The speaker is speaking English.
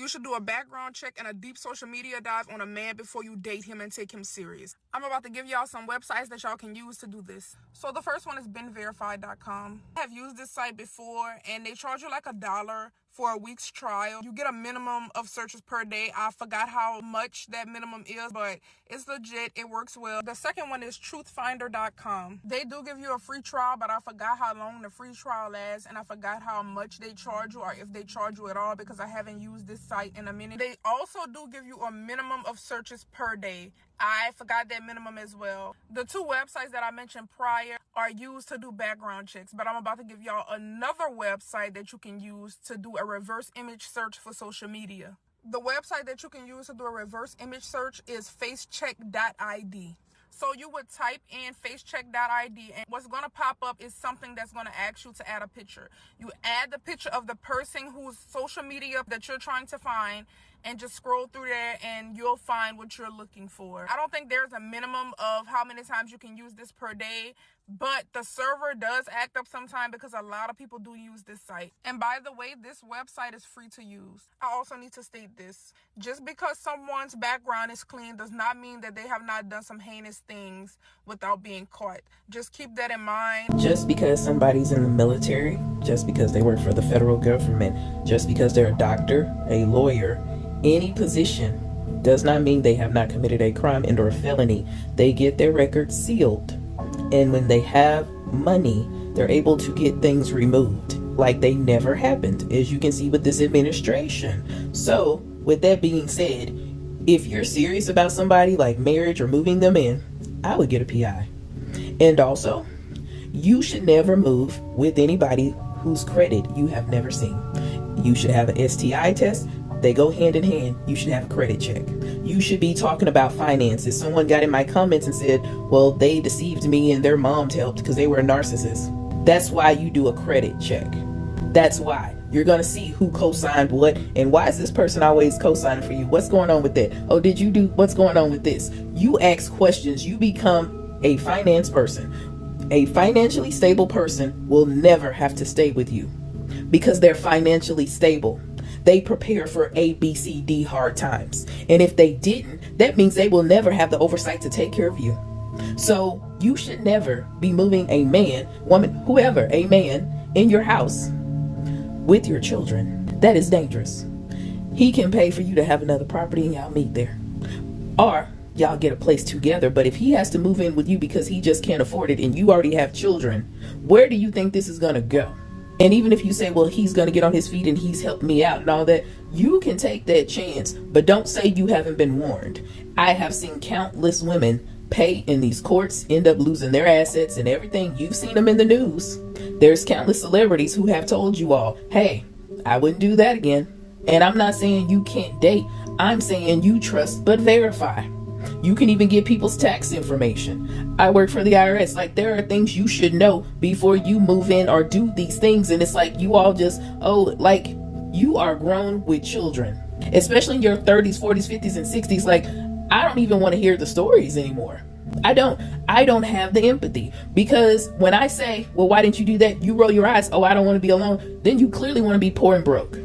You should do a background check and a deep social media dive on a man before you date him and take him serious. I'm about to give y'all some websites that y'all can use to do this. So the first one is benverified.com. I have used this site before and they charge you like $1 for a week's trial. You get a minimum of searches per day. I forgot how much that minimum is, but it's legit. It works well. The second one is truthfinder.com. They do give you a free trial, but I forgot how long the free trial lasts, and I forgot how much they charge you, or if they charge you at all, because I haven't used this site in a minute. They also do give you a minimum of searches per day. I forgot that minimum as well. The two websites that I mentioned prior are used to do background checks, but I'm about to give y'all another website that you can use to do a reverse image search for social media. The website that you can use to do a reverse image search is facecheck.id. So you would type in facecheck.id, and what's going to pop up is something that's going to ask you to add a picture. You add the picture of the person whose social media that you're trying to find, and just scroll through there and you'll find what you're looking for. I don't think there's a minimum of how many times you can use this per day, but the server does act up sometime because a lot of people do use this site. And by the way, this website is free to use. I also need to state this. Just because someone's background is clean does not mean that they have not done some heinous things without being caught. Just keep that in mind. Just because somebody's in the military, just because they work for the federal government, just because they're a doctor, a lawyer, any position does not mean they have not committed a crime and or a felony. They get their records sealed. And when they have money, they're able to get things removed like they never happened, as you can see with this administration. So with that being said, if you're serious about somebody like marriage or moving them in, I would get a PI. And also, you should never move with anybody whose credit you have never seen. You should have an STI test. They go hand in hand. You should have a credit check. You should be talking about finances. Someone got in my comments and said, well, they deceived me and their moms helped because they were a narcissist. That's why you do a credit check. That's why. You're going to see who co-signed what, and why is this person always co-signing for you? What's going on with that? Oh, did you do, what's going on with this? You ask questions. You become a finance person. A financially stable person will never have to stay with you because they're financially stable. They prepare for A, B, C, D hard times. And if they didn't, that means they will never have the oversight to take care of you. So you should never be moving a man, woman, whoever, a man in your house with your children. That is dangerous. He can pay for you to have another property and y'all meet there. Or y'all get a place together. But if he has to move in with you because he just can't afford it and you already have children, where do you think this is going to go? And even if you say, well, he's going to get on his feet and he's helped me out and all that, you can take that chance. But don't say you haven't been warned. I have seen countless women pay in these courts, end up losing their assets and everything. You've seen them in the news. There's countless celebrities who have told you all, hey, I wouldn't do that again. And I'm not saying you can't date. I'm saying you trust but verify. You can even get people's tax information. I work for the IRS. Like, there are things you should know before you move in or do these things. And it's like you all just, oh, like you are grown with children, especially in your 30s, 40s, 50s, and 60s. Like, I don't even want to hear the stories anymore. I don't have the empathy, because when I say, well, why didn't you do that? You roll your eyes. Oh, I don't want to be alone. Then you clearly want to be poor and broke.